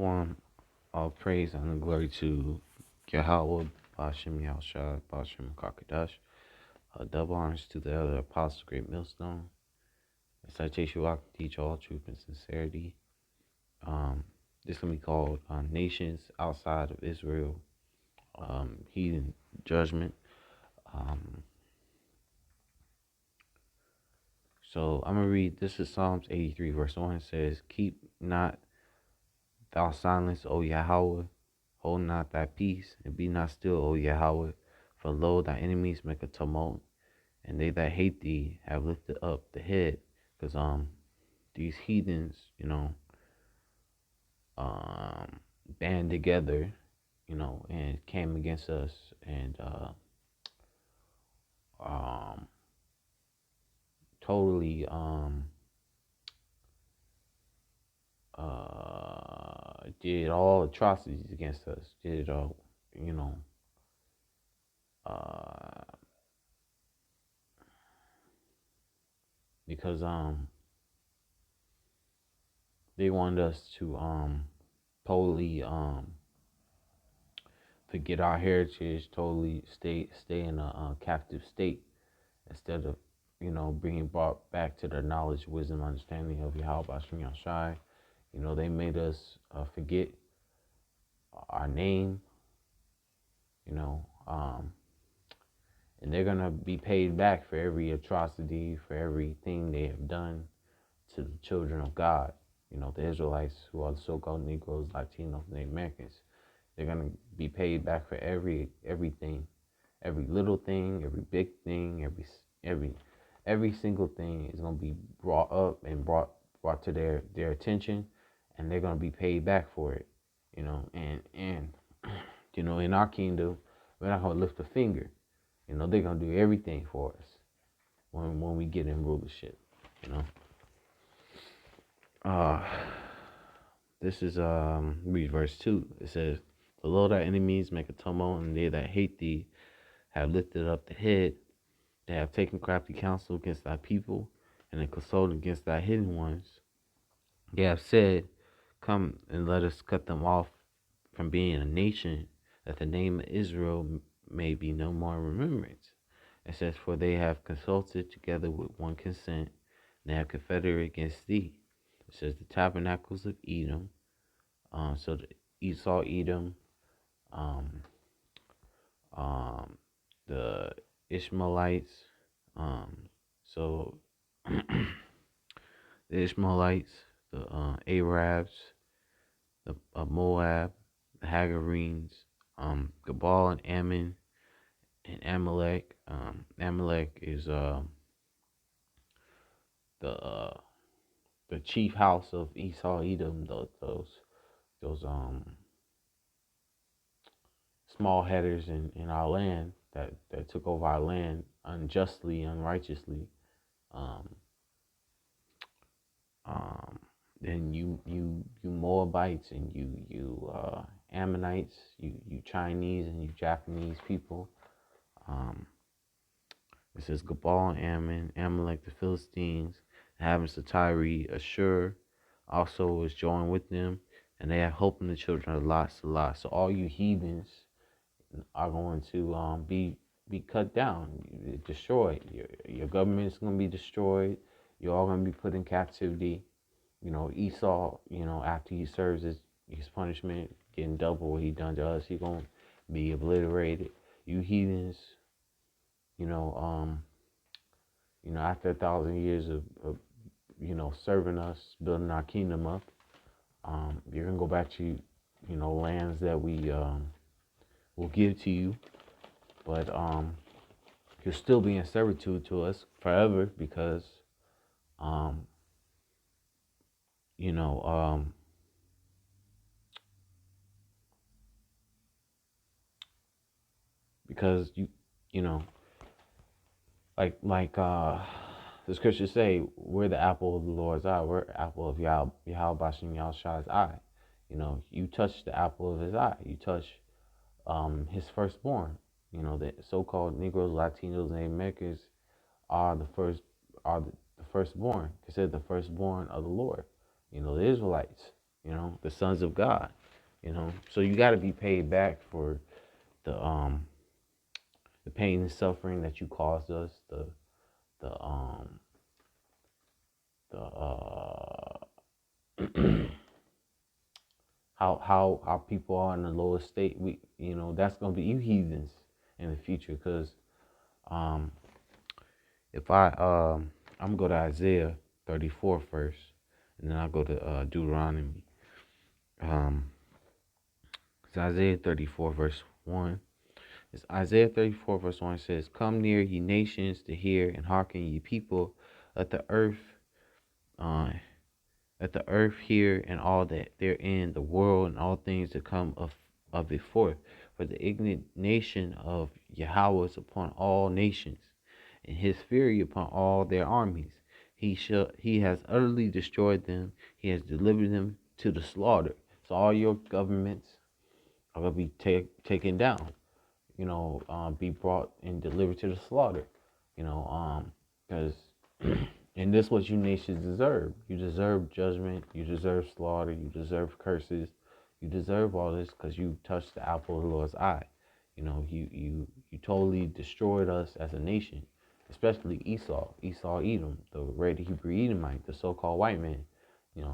perform all praise and glory to Yahweh, Bashem Yahushua, Bashem Kakadash. Double honors to the other apostles, great millstone. Citation walk, teach all truth and sincerity. This can be called nations outside of Israel, heathen judgment. Um, so I'm gonna read. This is Psalms 83, verse 1. It says, "Keep not thou silence, O Yahweh. Hold not thy peace, and be not still, O Yahweh. For lo, thy enemies make a tumult, and they that hate thee have lifted up the head." Because these heathens, band together, and came against us, and um, totally did all atrocities against us. Did you know, uh, because they wanted us to totally forget our heritage, totally stay in a captive state instead of bringing brought back to the knowledge, wisdom, understanding of Yahweh Bashim Yahshai. They made us forget our name. And they're gonna be paid back for every atrocity, for everything they have done to the children of God. The Israelites, who are the so-called Negroes, Latinos, and Americans. They're gonna be paid back for everything, every little thing, every big thing, every single thing is gonna be brought up and brought to their attention, and they're gonna be paid back for it. And in our kingdom, we're not gonna lift a finger. They're gonna do everything for us when we get in rulership. Uh this is read verse 2. It says, "The Lord thy enemies make a tumult, and they that hate thee have lifted up the head. They have taken crafty counsel against thy people, and have consulted against thy hidden ones. They have said, Come and let us cut them off from being a nation, that the name of Israel may be no more in remembrance." It says, "For they have consulted together with one consent, and they have confederate against thee." It says, "The tabernacles of Edom," so the Esau, Edom, um, the Ishmaelites, so the Ishmaelites, the Arabs, the Moab, the Hagarenes, Gabal and Ammon, and Amalek. Amalek is the uh, the chief house of Esau, Edom. Those small headers in our land that took over our land unjustly, unrighteously. Um, um, then you Moabites, and you Ammonites, you Chinese, and you Japanese people. Um, it says Gabal, Ammon, Amalek, the Philistines, the inhabitants of Tyre, Ashur also is joined with them, and they have hope in the children of Lot, Salah. So all you heathens are going to be cut down, destroyed. Your government is going to be destroyed. You're all going to be put in captivity. Esau, after he serves his punishment, getting double what he done to us, he gonna be obliterated. You heathens, you know, um, after 1,000 years of serving us, building our kingdom up, you're gonna go back to, lands that we will give to you, but you'll still be in servitude to us forever because, um, you know, um, because you know, like the scriptures say, we're the apple of the Lord's eye. We're the apple of Yahweh Bashim Yahshua's eye. You touch the apple of his eye. You touch his firstborn. The so-called Negroes, Latinos, and Americans are the firstborn, considered the firstborn of the Lord. The Israelites. the sons of God. So you got to be paid back for the pain and suffering that you caused us, the the how our people are in the lowest state. That's gonna be you heathens in the future, because um if I'm gonna go to Isaiah 34 first, and then I'll go to Deuteronomy. um it's Isaiah 34 verse 1. It's Isaiah 34 verse 1. It says, "Come near, ye nations, to hear, and hearken, ye people. Let the earth uh Let the earth hear, and all that therein, the world and all things that come of it forth. For the indignation of Yahweh is upon all nations, and his fury upon all their armies. He has utterly destroyed them. He has delivered them to the slaughter." So all your governments are gonna be taken down. Be brought and delivered to the slaughter. Because and this is what you nations deserve. You deserve judgment. You deserve slaughter. You deserve curses. You deserve all this because you touched the apple of the Lord's eye. You totally destroyed us as a nation, especially Esau Edom, the red Hebrew Edomite, the so-called white man.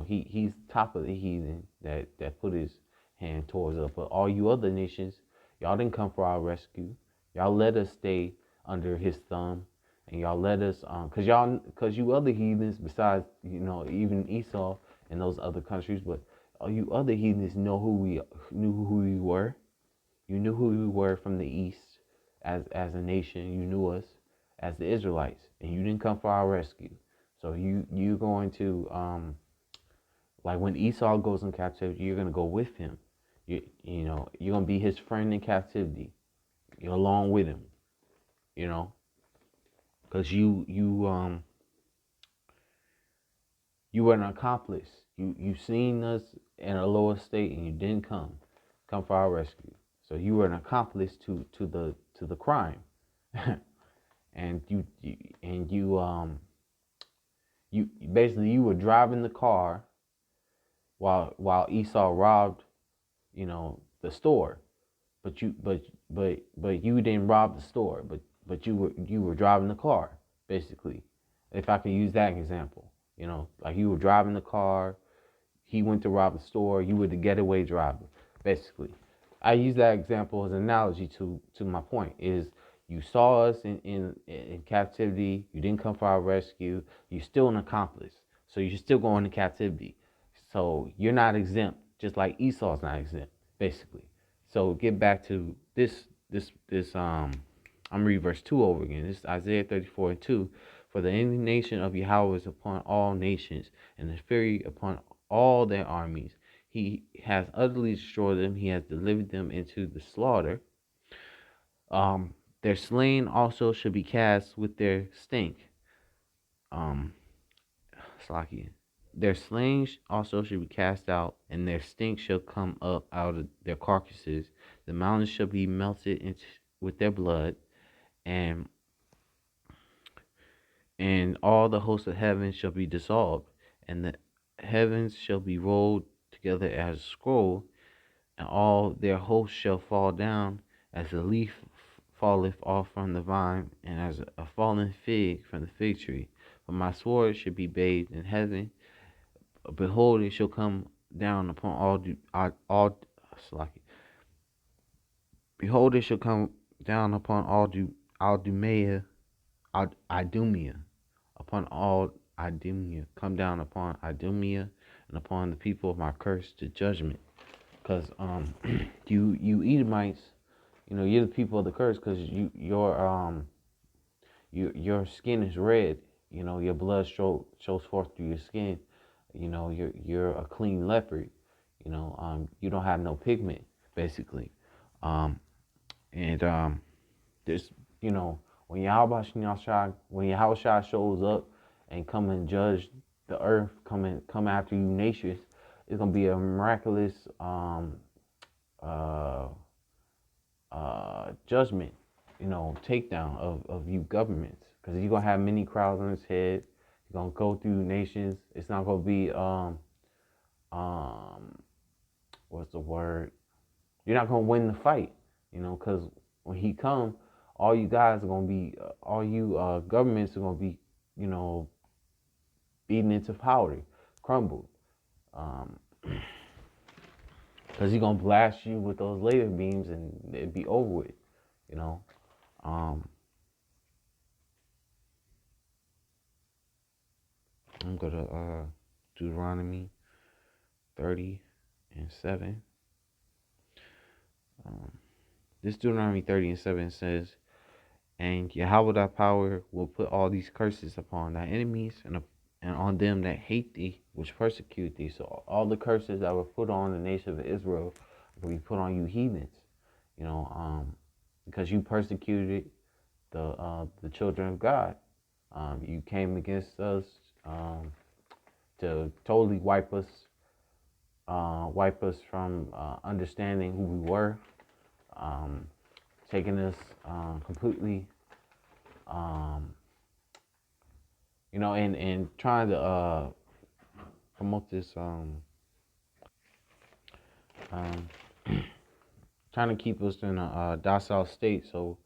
He's top of the heathen that put his hand towards us. But all you other nations, y'all didn't come for our rescue. Y'all let us stay under his thumb, and y'all let us cause you other heathens, besides even Esau and those other countries, but all you other heathens knew who we were. You knew who we were from the east as a nation. You knew us as the Israelites, and you didn't come for our rescue. So you're going to like when Esau goes in captivity, you're gonna go with him. You're gonna be his friend in captivity. You're along with him. Because you were an accomplice. You seen us in a lower state, and you didn't come for our rescue. So you were an accomplice to the crime. And you basically you were driving the car while Esau robbed the store. But you didn't rob the store, but you were driving the car, basically. If I could use that example, like you were driving the car, he went to rob the store, you were the getaway driver, basically. I use that example as an analogy to my point is you saw us in captivity, you didn't come for our rescue, you're still an accomplice. So you're still going to captivity. So you're not exempt, just like Esau's not exempt, basically. So get back to this I'm reading verse 2 over again. This is Isaiah 34 and 2. "For the indignation of Yahweh is upon all nations, and his fury upon all their armies. He has utterly destroyed them. He has delivered them into the slaughter. Their slain also shall be cast with their stink." Um, Slacky. "Their slain also shall be cast out, and their stink shall come up out of their carcasses. The mountains shall be melted into with their blood, and all the hosts of heaven shall be dissolved, and the heavens shall be rolled together as a scroll, and all their hosts shall fall down as a leaf falleth off from the vine, and as a fallen fig from the fig tree. But my sword should be bathed in heaven. Behold, it shall come down upon all Slacky. Behold, it shall come down upon Aldumea, Idumea, upon all Idumea, come down upon Idumea, and upon the people of my curse to judgment." Because you Edomites, you're the people of the curse, because your skin is red. Your blood shows forth through your skin. You're a clean leopard. You don't have no pigment, basically. Um, and there's when Yahweh shows up and come and judge the earth, come after you nations, it's gonna be a miraculous uh, judgment, takedown of you governments, because you're gonna have many crowds on his head. You're gonna go through nations. It's not gonna be um, what's the word? You're not gonna win the fight, because when he come, all you guys are gonna be, all you governments are gonna be, you know, beaten into powder, crumbled. Um, because he's gonna blast you with those laser beams and it'd be over with, you know. Um, I'm gonna Deuteronomy 30:7. Um, this Deuteronomy 30:7 says, "And Yahweh thy power will put all these curses upon thy enemies and on them that hate thee, which persecute thee." So all the curses that were put on the nation of Israel will be put on you heathens, because you persecuted the children of God. You came against us um, to totally wipe us from understanding who we were, um, taking us completely, um, and trying to promote this, um, trying to keep us in a docile state. So,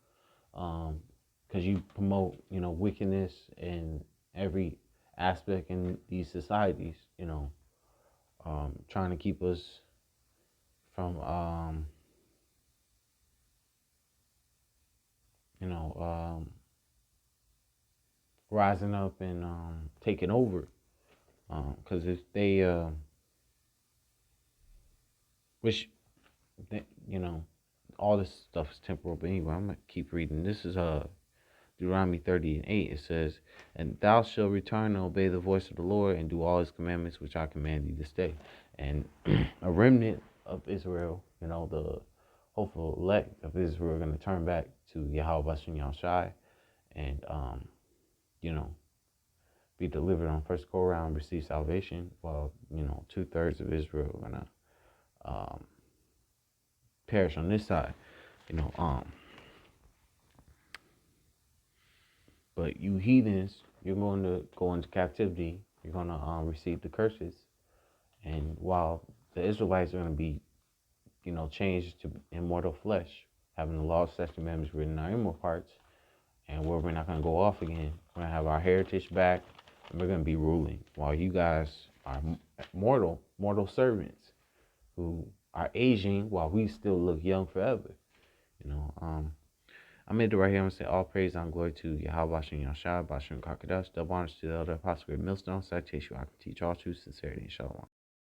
because you promote, wickedness in every aspect in these societies, trying to keep us from, you know, um, rising up and taking over. Because if they, which, all this stuff is temporal. But anyway, I'm gonna keep reading. This is Deuteronomy 30:8. It says, "And thou shalt return and obey the voice of the Lord and do all His commandments which I command thee this day." And a remnant of Israel, the hopeful elect of Israel, are going to turn back to Yahweh Bashem Yahushai and you know be delivered on first go around, receive salvation. While 2/3 of Israel are gonna um, perish on this side. You know, but you heathens, you're going to go into captivity. You're going to receive the curses, and while the Israelites are going to be, changed to immortal flesh, having the law, statutes, and commandments written in our inward parts, and where we're not going to go off again. We're going to have our heritage back, and we're going to be ruling, while you guys are mortal servants who are aging while we still look young forever. You know, I made it right here. I'm going to say all praise and glory to Yahweh Bashem Yahshua, Bashem Kakadash, double honors to the elder apostle, Millstone, citation I can teach all truth, sincerity, and shalom.